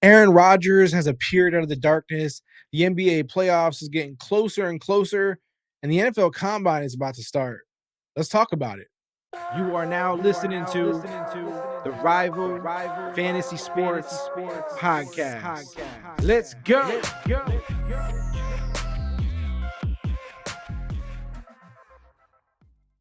Aaron Rodgers has appeared out of the darkness. The NBA playoffs is getting closer and closer, and the NFL Combine is about to start. Let's talk about it. You are now listening to the Rival Fantasy Sports Podcast. Let's go.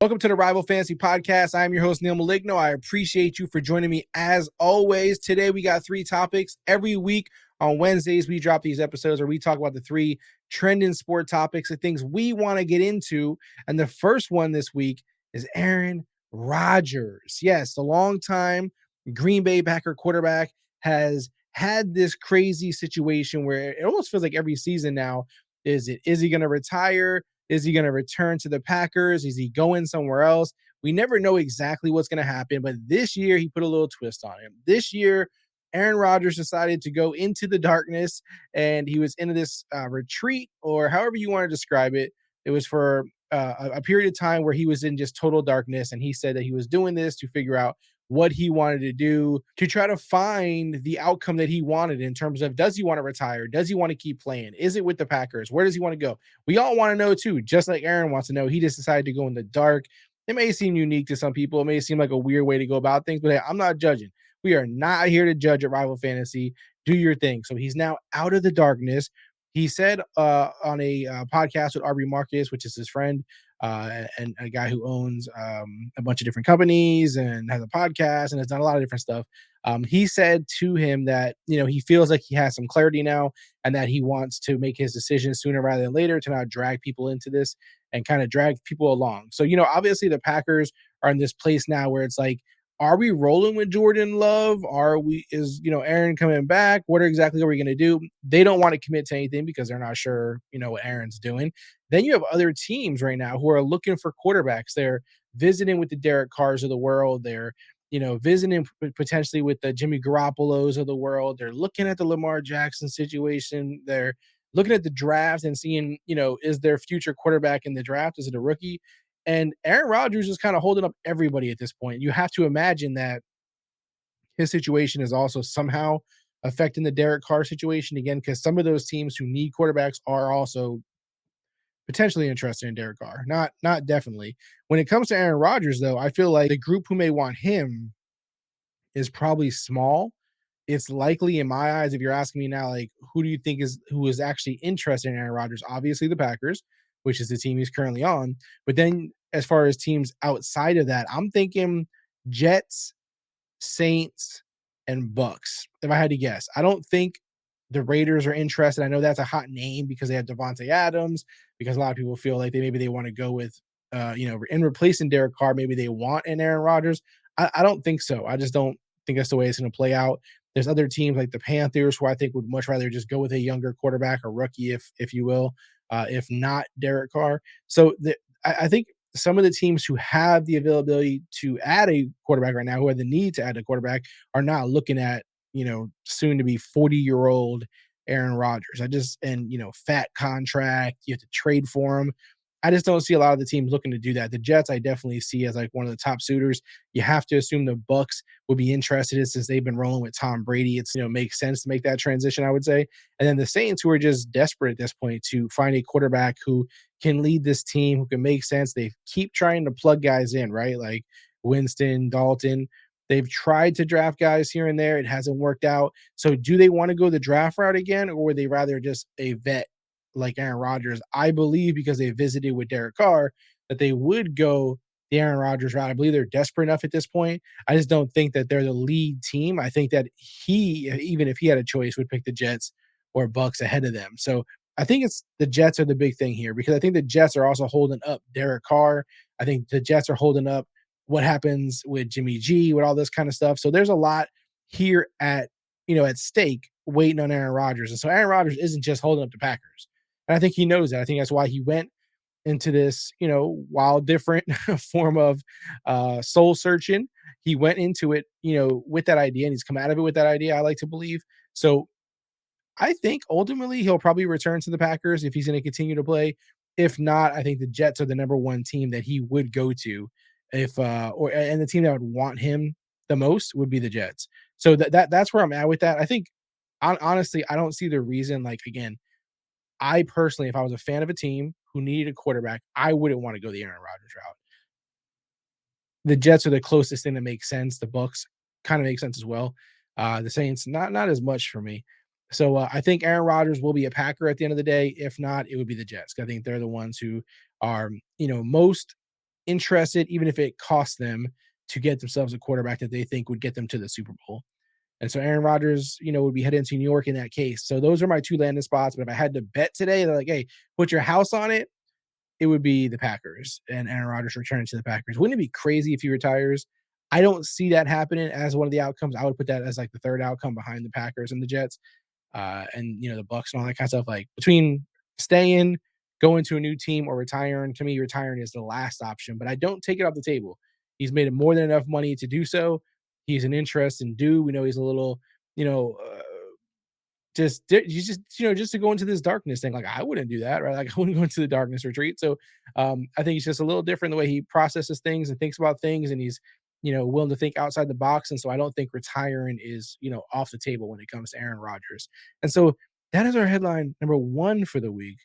Welcome to the Rival Fantasy Podcast. I'm your host, Neal Maligno. I appreciate you for joining me as always. Today, we got 3 topics. Every week on Wednesdays, we drop these episodes where we talk about the 3 trending sport topics, the things we want to get into. And the first one this week is Aaron Rodgers. Yes, the longtime Green Bay Packer quarterback has had this crazy situation where it almost feels like every season now, is he going to retire? Is he going to return to the Packers? Is he going somewhere else? We never know exactly what's going to happen, but this year he put a little twist on him. This year, Aaron Rodgers decided to go into the darkness, and he was in this retreat, or however you want to describe it. It was for a period of time where he was in just total darkness, and he said that he was doing this to figure out what he wanted to do to try to find the outcome that he wanted in terms of, does he want to retire? Does he want to keep playing? Is it with the Packers? Where does he want to go? We all want to know too, just like Aaron wants to know. He just decided to go in the dark. It may seem unique to some people. It may seem like a weird way to go about things, but hey, I'm not judging. We are not here to judge at Rival Fantasy. Do your thing. So he's now out of the darkness. He said on a podcast with Aubrey Marcus, which is his friend, and a guy who owns a bunch of different companies and has a podcast and has done a lot of different stuff. He said to him that, he feels like he has some clarity now and that he wants to make his decisions sooner rather than later to not drag people into this and kind of drag people along. So, obviously the Packers are in this place now where it's like, are we rolling with Jordan Love? Is Aaron coming back? What exactly are we going to do? They don't want to commit to anything because they're not sure, what Aaron's doing. Then you have other teams right now who are looking for quarterbacks. They're visiting with the Derek Carrs of the world. They're, visiting potentially with the Jimmy Garoppolos of the world. They're looking at the Lamar Jackson situation. They're looking at the draft and seeing, is their future quarterback in the draft? Is it a rookie? And Aaron Rodgers is kind of holding up everybody at this point. You have to imagine that his situation is also somehow affecting the Derek Carr situation again, because some of those teams who need quarterbacks are also potentially interested in Derek Carr. Not definitely. When it comes to Aaron Rodgers, though, I feel like the group who may want him is probably small. It's likely, in my eyes, if you're asking me now, like, who is actually interested in Aaron Rodgers? Obviously the Packers, which is the team he's currently on. But then as far as teams outside of that, I'm thinking Jets, Saints, and Bucks, if I had to guess. I don't think the Raiders are interested. I know that's a hot name because they have Devontae Adams, because a lot of people feel like they want to go with, in replacing Derek Carr, maybe they want an Aaron Rodgers. I don't think so. I just don't think that's the way it's going to play out. There's other teams like the Panthers who I think would much rather just go with a younger quarterback, a rookie, if you will, if not Derek Carr. So I think some of the teams who have the availability to add a quarterback right now, who have the need to add a quarterback, are not looking at, soon to be 40-year-old Aaron Rodgers. Fat contract, you have to trade for him. I just don't see a lot of the teams looking to do that. The Jets, I definitely see as like one of the top suitors. You have to assume the Bucks would be interested since they've been rolling with Tom Brady. It's, makes sense to make that transition, I would say. And then the Saints, who are just desperate at this point to find a quarterback who can lead this team, who can make sense. They keep trying to plug guys in, right? Like Winston, Dalton. They've tried to draft guys here and there. It hasn't worked out. So do they want to go the draft route again, or would they rather just a vet like Aaron Rodgers? I believe, because they visited with Derek Carr, that they would go the Aaron Rodgers route. I believe they're desperate enough at this point. I just don't think that they're the lead team. I think that he, even if he had a choice, would pick the Jets or Bucks ahead of them. So I think it's the Jets are the big thing here, because I think the Jets are also holding up Derek Carr. I think the Jets are holding up what happens with Jimmy G, with all this kind of stuff. So there's a lot here at stake waiting on Aaron Rodgers. And so Aaron Rodgers isn't just holding up the Packers. And I think he knows that. I think that's why he went into this, wild, different form of soul searching. He went into it, with that idea, and he's come out of it with that idea, I like to believe. So I think ultimately he'll probably return to the Packers if he's going to continue to play. If not, I think the Jets are the number one team that he would go to, and the team that would want him the most would be the Jets. So that's where I'm at with that. I think Honestly, I don't see the reason. Like, again, I personally, if I was a fan of a team who needed a quarterback, I wouldn't want to go the Aaron Rodgers route. The Jets are the closest thing that makes sense. The Bucks kind of make sense as well. The Saints, not as much for me. So I think Aaron Rodgers will be a Packer at the end of the day. If not, it would be the Jets. I think they're the ones who are, most interested, even if it costs them to get themselves a quarterback that they think would get them to the Super Bowl. And so Aaron Rodgers, would be heading to New York in that case. So those are my two landing spots. But if I had to bet today, they're like, hey, put your house on it, it would be the Packers and Aaron Rodgers returning to the Packers. Wouldn't it be crazy if he retires? I don't see that happening as one of the outcomes. I would put that as like the third outcome behind the Packers and the Jets, and the Bucks and all that kind of stuff. Like between staying, going to a new team, or retiring, to me, retiring is the last option. But I don't take it off the table. He's made more than enough money to do so. He's an interest in due. We know he's a little, you know, uh, just to go into this darkness thing. Like I wouldn't do that, right? Like I wouldn't go into the darkness retreat. So I think he's just a little different the way he processes things and thinks about things, and he's willing to think outside the box. And so I don't think retiring is off the table when it comes to Aaron Rodgers. And so that is our headline number one for the week.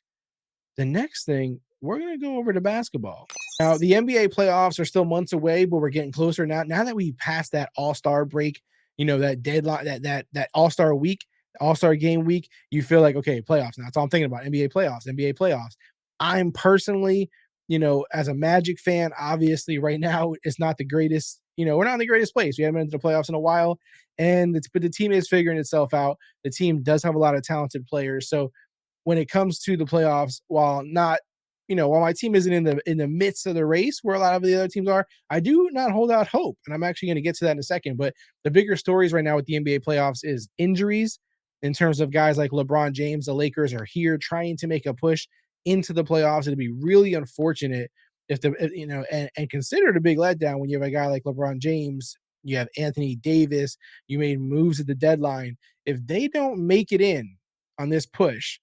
The next thing, we're going to go over to basketball. Now, the NBA playoffs are still months away, but we're getting closer now. Now that we passed that All-Star break, that deadline, that All-Star week, All-Star game week, you feel like, okay, playoffs now. That's all I'm thinking about. NBA playoffs. I'm personally, as a Magic fan, obviously right now it's not the greatest, we're not in the greatest place. We haven't been into the playoffs in a while, but the team is figuring itself out. The team does have a lot of talented players. So when it comes to the playoffs, while my team isn't in the midst of the race where a lot of the other teams are, I do not hold out hope. And I'm actually going to get to that in a second. But the bigger stories right now with the NBA playoffs is injuries in terms of guys like LeBron James. The Lakers are here trying to make a push into the playoffs. It'd be really unfortunate and considered a big letdown when you have a guy like LeBron James, you have Anthony Davis, you made moves at the deadline. If they don't make it in on this push,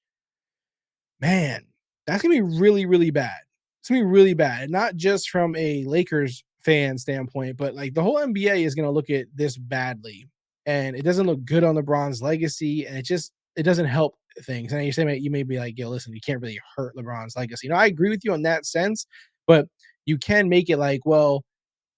man, that's gonna be really, really bad. It's gonna be really bad, not just from a Lakers fan standpoint, but like the whole NBA is gonna look at this badly, and it doesn't look good on LeBron's legacy, and it doesn't help things. And you may be like, "Yo, listen, you can't really hurt LeBron's legacy." I agree with you on that sense, but you can make it like, well,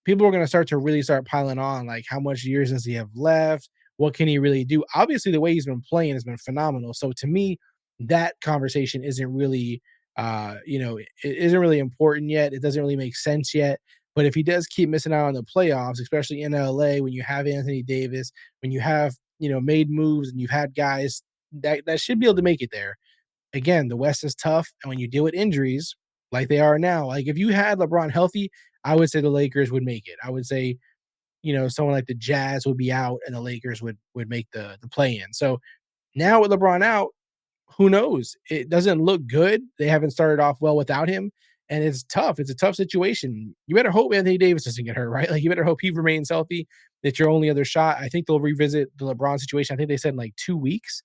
people are going to start piling on like how much years does he have left, what can he really do. Obviously the way he's been playing has been phenomenal, so to me that conversation isn't really it isn't really important yet. It doesn't really make sense yet. But if he does keep missing out on the playoffs, especially in LA, when you have Anthony Davis, when you have made moves and you've had guys that should be able to make it there. Again, the West is tough, and when you deal with injuries like they are now, like if you had LeBron healthy, I would say the Lakers would make it. I would say, someone like the Jazz would be out, and the Lakers would make the play in. So now with LeBron out, who knows? It doesn't look good. They haven't started off well without him, and it's tough. It's a tough situation. You better hope Anthony Davis doesn't get hurt, right? Like you better hope he remains healthy. That's your only other shot. I think they'll revisit the LeBron situation. I think they said in like 2 weeks.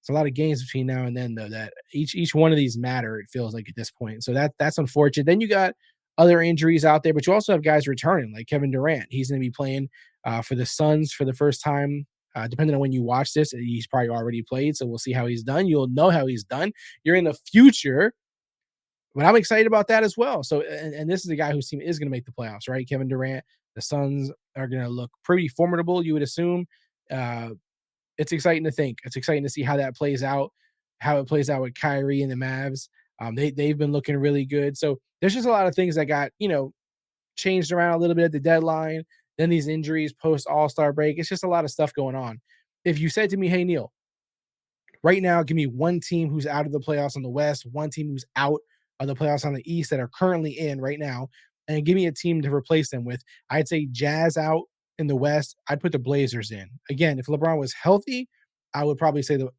It's a lot of games between now and then, though. That each one of these matter. It feels like at this point. So that's unfortunate. Then you got other injuries out there, but you also have guys returning, like Kevin Durant. He's going to be playing for the Suns for the first time. Depending on when you watch this, he's probably already played. So we'll see how he's done. You'll know how he's done. You're in the future, but I'm excited about that as well. So, and this is a guy whose team is going to make the playoffs, right? Kevin Durant. The Suns are going to look pretty formidable, you would assume. Uh, it's exciting to think. It's exciting to see how that plays out, how it plays out with Kyrie and the Mavs. They've been looking really good. So there's just a lot of things that got changed around a little bit at the deadline. Then these injuries post All-Star break. It's just a lot of stuff going on. If you said to me, "Hey Neal, right now, give me one team who's out of the playoffs on the West, one team who's out of the playoffs on the East that are currently in right now, and give me a team to replace them with." I'd say Jazz out in the West. I'd put the Blazers in. Again, if LeBron was healthy, I would probably say the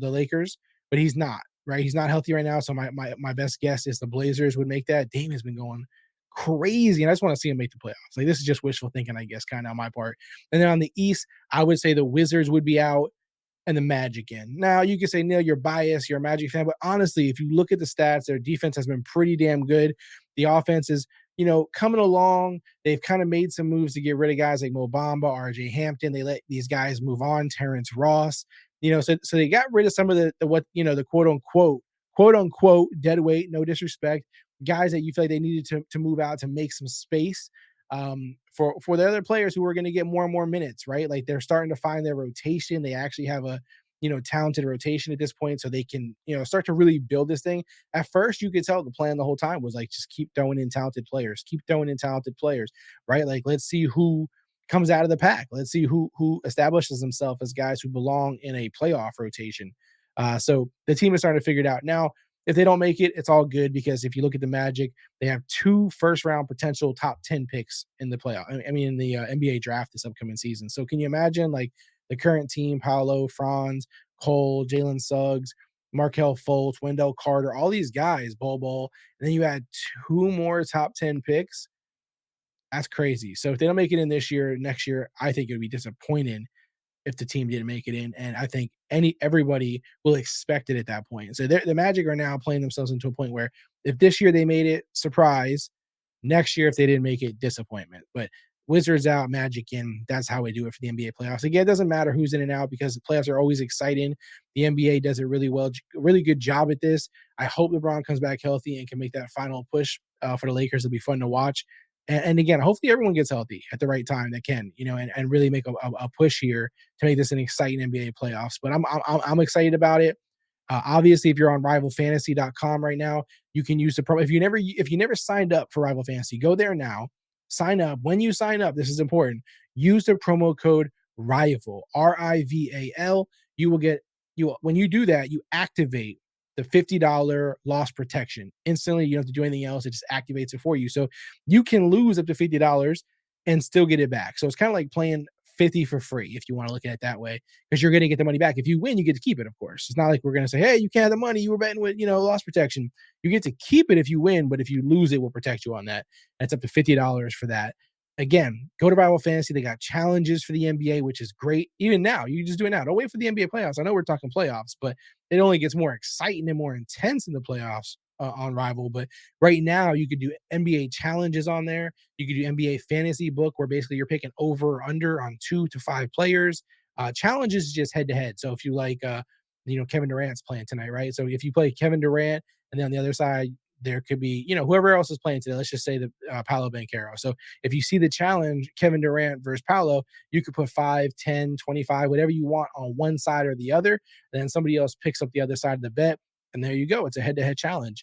Lakers, but he's not, right? He's not healthy right now. So my best guess is the Blazers would make that. Dame has been going crazy, and I just want to see him make the playoffs. Like this is just wishful thinking, I guess, kind of on my part. And then on the East, I would say the Wizards would be out and the Magic in. Now, you can say, Neal, you're biased, you're a Magic fan, but honestly, if you look at the stats, their defense has been pretty damn good. The offense is, coming along. They've kind of made some moves to get rid of guys like Mo Bamba, RJ Hampton. They let these guys move on. Terrence Ross, So they got rid of some of the what, the quote unquote dead weight, no disrespect, guys that you feel like they needed to move out to make some space for the other players who are going to get more and more minutes, right? Like they're starting to find their rotation. They actually have a talented rotation at this point, so they can start to really build this thing. At first, you could tell the plan the whole time was like just keep throwing in talented players, keep throwing in talented players, right? Like let's see who comes out of the pack. Let's see who establishes himself as guys who belong in a playoff rotation. So the team is starting to figure it out now. If they don't make it, it's all good because if you look at the Magic, they have 2 first-round potential top 10 picks in the playoff. I mean, in the NBA draft this upcoming season. So can you imagine like the current team, Paolo, Franz, Cole, Jalen Suggs, Markelle Fultz, Wendell Carter, all these guys, Bol, and then you add 2 more top 10 picks. That's crazy. So if they don't make it in this year, next year, I think it would be disappointing if the team didn't make it in. And I think everybody will expect it at that point. So the Magic are now playing themselves into a point where if this year they made it, surprise. Next year, if they didn't make it, disappointment. But Wizards out, Magic in. That's how we do it for the NBA playoffs. Again, it doesn't matter who's in and out because the playoffs are always exciting. The NBA does a really good job at this. I hope LeBron comes back healthy and can make that final push for the Lakers. It'll be fun to watch. And again, hopefully everyone gets healthy at the right time that can, and really make a push here to make this an exciting NBA playoffs. But I'm excited about it. Obviously, if you're on rivalfantasy.com right now, you can use the pro. If you never signed up for Rival Fantasy, go there now. Sign up. When you sign up, this is important. Use the promo code RIVAL, RIVAL. You will get when you do that, you activate the $50 loss protection instantly. You don't have to do anything else. It just activates it for you. So you can lose up to $50 and still get it back. So it's kind of like playing 50 for free if you want to look at it that way, because you're going to get the money back. If you win, you get to keep it, of course. It's not like we're going to say, hey, you can't have the money. You were betting with, loss protection. You get to keep it if you win, but if you lose, it will protect you on that. That's up to $50 for that. Again, go to Rival Fantasy. They got challenges for the NBA, which is great. Even now, you can just do it now. Don't wait for the NBA playoffs. I know we're talking playoffs, but it only gets more exciting and more intense in the playoffs on Rival. But right now, you could do NBA challenges on there. You could do NBA fantasy book, where basically you're picking over or under on 2 to 5 players. Challenges is just head to head. So if you like, Kevin Durant's playing tonight, right? So if you play Kevin Durant, and then on the other side, there could be, whoever else is playing today. Let's just say the Paolo Banchero. So if you see the challenge, Kevin Durant versus Paolo, you could put 5, 10, 25, whatever you want on one side or the other. And then somebody else picks up the other side of the bet. And there you go. It's a head-to-head challenge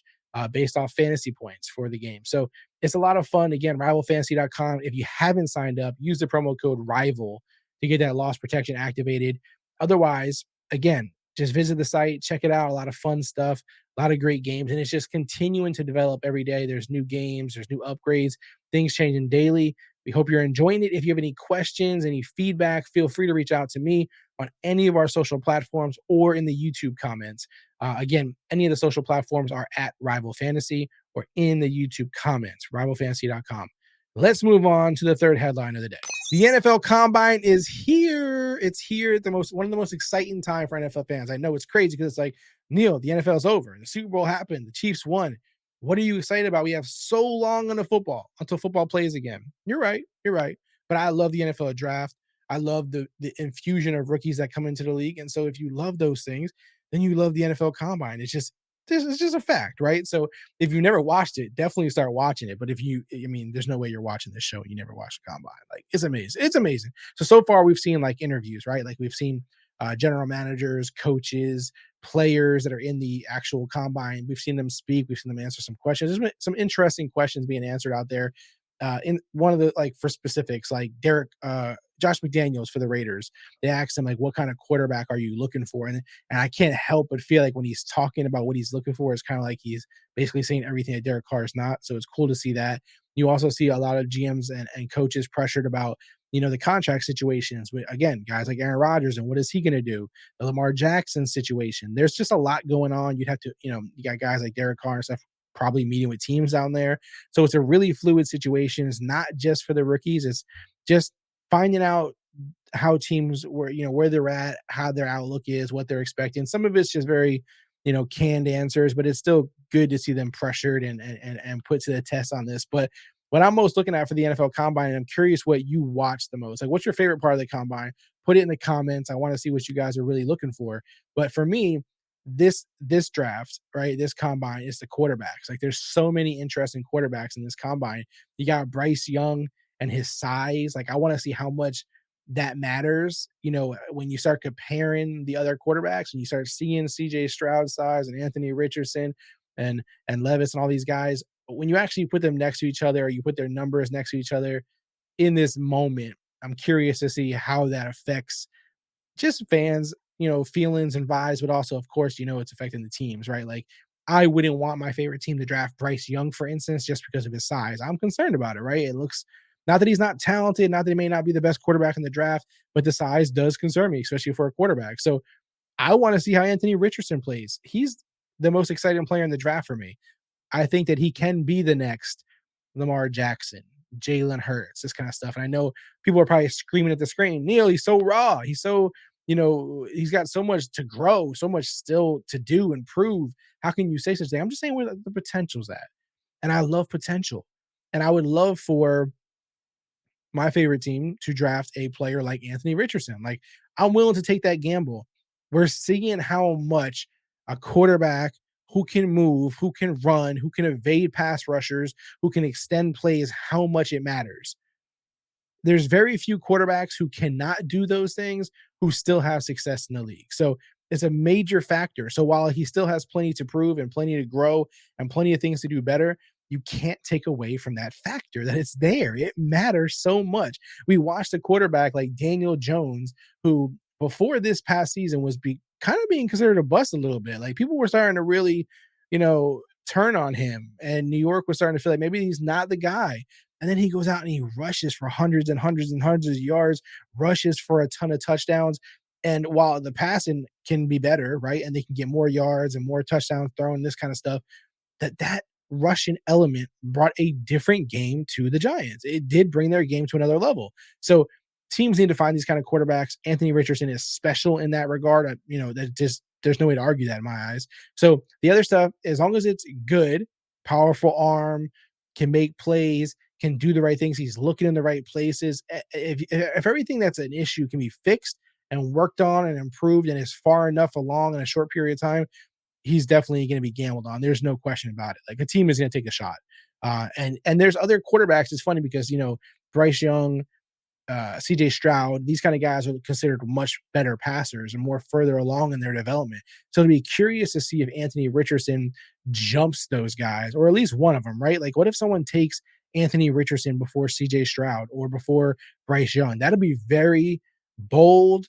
based off fantasy points for the game. So it's a lot of fun. Again, rivalfantasy.com. If you haven't signed up, use the promo code RIVAL to get that loss protection activated. Otherwise, again, just visit the site, check it out. A lot of fun stuff, a lot of great games, and it's just continuing to develop every day. There's new games, there's new upgrades, things changing daily. We hope you're enjoying it. If you have any questions, any feedback, feel free to reach out to me on any of our social platforms or in the YouTube comments. Again, any of the social platforms are at Rival Fantasy or in the YouTube comments, rivalfantasy.com. Let's move on to the third headline of the day. The NFL Combine is here. It's here at one of the most exciting time for NFL fans. I know it's crazy because it's like, Neal, the NFL's over. The Super Bowl happened. The Chiefs won. What are you excited about? We have so long on the football until football plays again. You're right. You're right. But I love the NFL draft. I love the infusion of rookies that come into the league. And so if you love those things, then you love the NFL Combine. It's just a fact, right? So if you never watched it, definitely start watching it. But there's no way you're watching this show and you never watched the Combine. Like, it's amazing. It's amazing. So far we've seen like interviews, right? Like we've seen general managers, coaches, players that are in the actual Combine. We've seen them speak. We've seen them answer some questions. There's been some interesting questions being answered out there. In one of the, like, for specifics, like Josh McDaniels for the Raiders, they asked him like, what kind of quarterback are you looking for? And I can't help but feel like when he's talking about what he's looking for, it's kind of like he's basically saying everything that Derek Carr is not. So it's cool to see that. You also see a lot of GMs and coaches pressured about, the contract situations with, again, guys like Aaron Rodgers and what is he going to do? The Lamar Jackson situation. There's just a lot going on. You'd have to, you got guys like Derek Carr and stuff probably meeting with teams down there. So it's a really fluid situation. It's not just for the rookies. It's just finding out how teams where they're at, how their outlook is, what they're expecting. Some of it's just very, canned answers, but it's still good to see them pressured and put to the test on this. But what I'm most looking at for the NFL Combine, and I'm curious what you watch the most. Like, what's your favorite part of the Combine? put it in the comments. I want to see what you guys are really looking for. But for me, this draft, right? This combine is the quarterbacks. Like there's so many interesting quarterbacks in this combine. You got Bryce Young and his size. Like I want to see how much that matters. When you start comparing the other quarterbacks and you start seeing CJ Stroud's size and Anthony Richardson and Levis and all these guys, when you actually put them next to each other or you put their numbers next to each other in this moment, I'm curious to see how that affects just fans, feelings and vibes, but also, of course, it's affecting the teams, right? Like, I wouldn't want my favorite team to draft Bryce Young, for instance, just because of his size. I'm concerned about it, right? It looks not that he's not talented, not that he may not be the best quarterback in the draft, but the size does concern me, especially for a quarterback. So I want to see how Anthony Richardson plays. He's the most exciting player in the draft for me. I think that he can be the next Lamar Jackson, Jalen Hurts, this kind of stuff. And I know people are probably screaming at the screen, Neal, he's so raw. He's so, he's got so much to grow, so much still to do and prove. How can you say such a thing? I'm just saying where the potential's at. And I love potential. And I would love for my favorite team to draft a player like Anthony Richardson. Like, I'm willing to take that gamble. We're seeing how much a quarterback who can move, who can run, who can evade pass rushers, who can extend plays, how much it matters. There's very few quarterbacks who cannot do those things who still have success in the league. So it's a major factor. So while he still has plenty to prove and plenty to grow and plenty of things to do better, you can't take away from that factor that it's there. It matters so much. We watched a quarterback like Daniel Jones, who before this past season was kind of being considered a bust a little bit. Like people were starting to really, turn on him. And New York was starting to feel like maybe he's not the guy. And then he goes out and he rushes for hundreds and hundreds and hundreds of yards, rushes for a ton of touchdowns. And while the passing can be better, right? And they can get more yards and more touchdowns thrown, this kind of stuff, that Russian element brought a different game to the Giants. It did bring their game to another level. So teams need to find these kind of quarterbacks. Anthony Richardson is special in that regard. That just there's no way to argue that in my eyes. So the other stuff, as long as it's good, powerful arm, can make plays, can do the right things, he's looking in the right places. If everything that's an issue can be fixed and worked on and improved and is far enough along in a short period of time, he's definitely going to be gambled on. There's no question about it. Like a team is going to take a shot. And there's other quarterbacks. It's funny because Bryce Young, CJ Stroud, these kind of guys are considered much better passers and more further along in their development. So to be curious to see if Anthony Richardson jumps those guys, or at least one of them, right? Like, what if someone takes Anthony Richardson before CJ Stroud or before Bryce Young? That'd be very bold,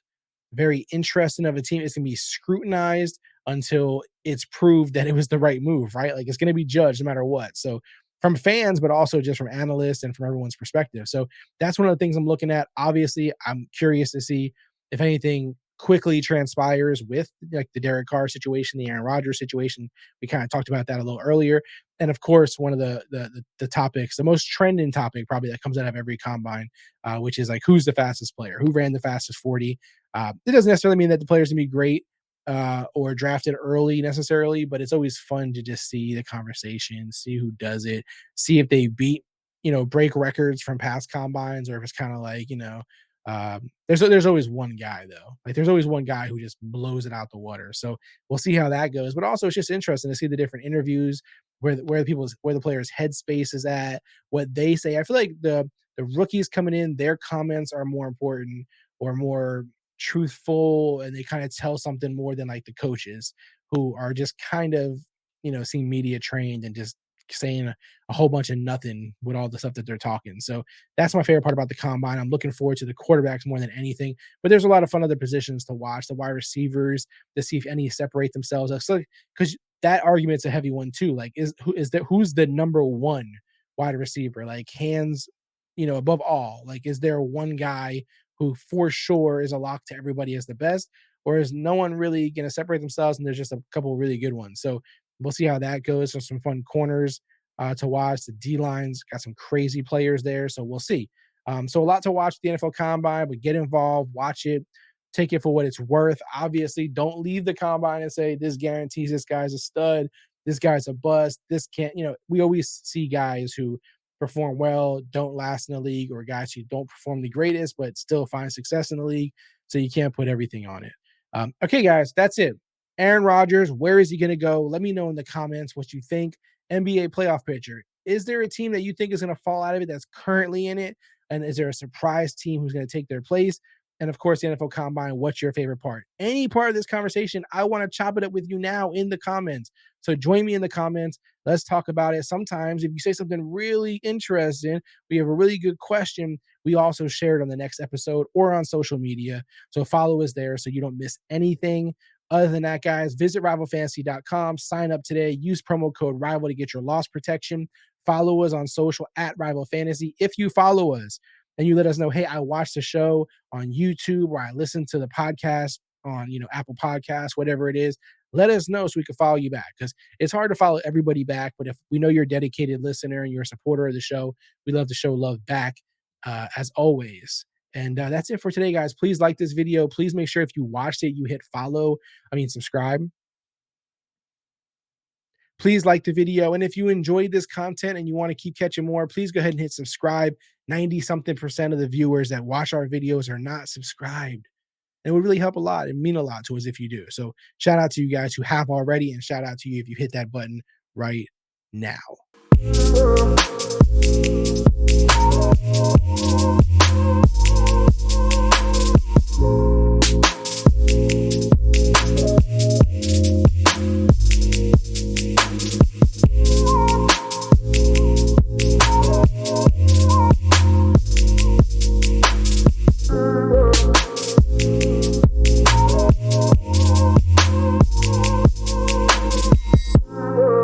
very interesting of a team. It's going to be scrutinized until it's proved that it was the right move, right? Like it's going to be judged no matter what. So from fans, but also just from analysts and from everyone's perspective. So that's one of the things I'm looking at. Obviously, I'm curious to see if anything quickly transpires with like the Derek Carr situation, the Aaron Rodgers situation. We kind of talked about that a little earlier. And of course, one of the topics, the most trending topic probably that comes out of every combine, which is like who's the fastest player, who ran the fastest 40. It doesn't necessarily mean that the player's gonna be great or drafted early necessarily, but it's always fun to just see the conversation, see who does it, see if they beat, break records from past combines, or if it's kind of like, there's always one guy though. Like there's always one guy who just blows it out the water. So we'll see how that goes. But also it's just interesting to see the different interviews where the players' headspace is at, what they say. I feel like the rookies coming in, their comments are more important or more truthful, and they kind of tell something more than like the coaches who are just kind of seem media trained and just saying a whole bunch of nothing with all the stuff that they're talking. So that's my favorite part about the combine. I'm looking forward to the quarterbacks more than anything, but there's a lot of fun other positions to watch, the wide receivers, to see if any separate themselves. So because that argument's a heavy one too. Like who's the number one wide receiver? Like hands, above all. Like is there one guy who for sure is a lock to everybody as the best, or is no one really going to separate themselves and there's just a couple of really good ones? So we'll see how that goes. There's some fun corners to watch. The D lines got some crazy players there, so we'll see. So a lot to watch the NFL Combine, but get involved, watch it, take it for what it's worth. Obviously, don't leave the Combine and say this guarantees this guy's a stud, this guy's a bust. This can't. We always see guys who perform well, don't last in the league, or guys who don't perform the greatest but still find success in the league. so you can't put everything on it. Okay, guys, that's it. Aaron Rodgers, where is he going to go? Let me know in the comments what you think. NBA playoff picture. Is there a team that you think is going to fall out of it that's currently in it? And is there a surprise team who's going to take their place? And of course, the NFL Combine, what's your favorite part? Any part of this conversation, I want to chop it up with you now in the comments. So join me in the comments. Let's talk about it. Sometimes if you say something really interesting, we have a really good question, we also share it on the next episode or on social media. So follow us there so you don't miss anything. Other than that, guys, visit rivalfantasy.com, sign up today, use promo code RIVAL to get your loss protection. Follow us on social at Rival Fantasy. If you follow us and you let us know, hey, I watched the show on YouTube or I listened to the podcast on, Apple Podcasts, whatever it is, let us know so we can follow you back, because it's hard to follow everybody back. But if we know you're a dedicated listener and you're a supporter of the show, we love to show love back as always. And that's it for today, guys. Please like this video. Please make sure if you watched it, you hit subscribe. Please like the video. And if you enjoyed this content and you want to keep catching more, please go ahead and hit subscribe. 90-something% of the viewers that watch our videos are not subscribed. And it would really help a lot and mean a lot to us if you do. So shout out to you guys who have already, and shout out to you if you hit that button right now.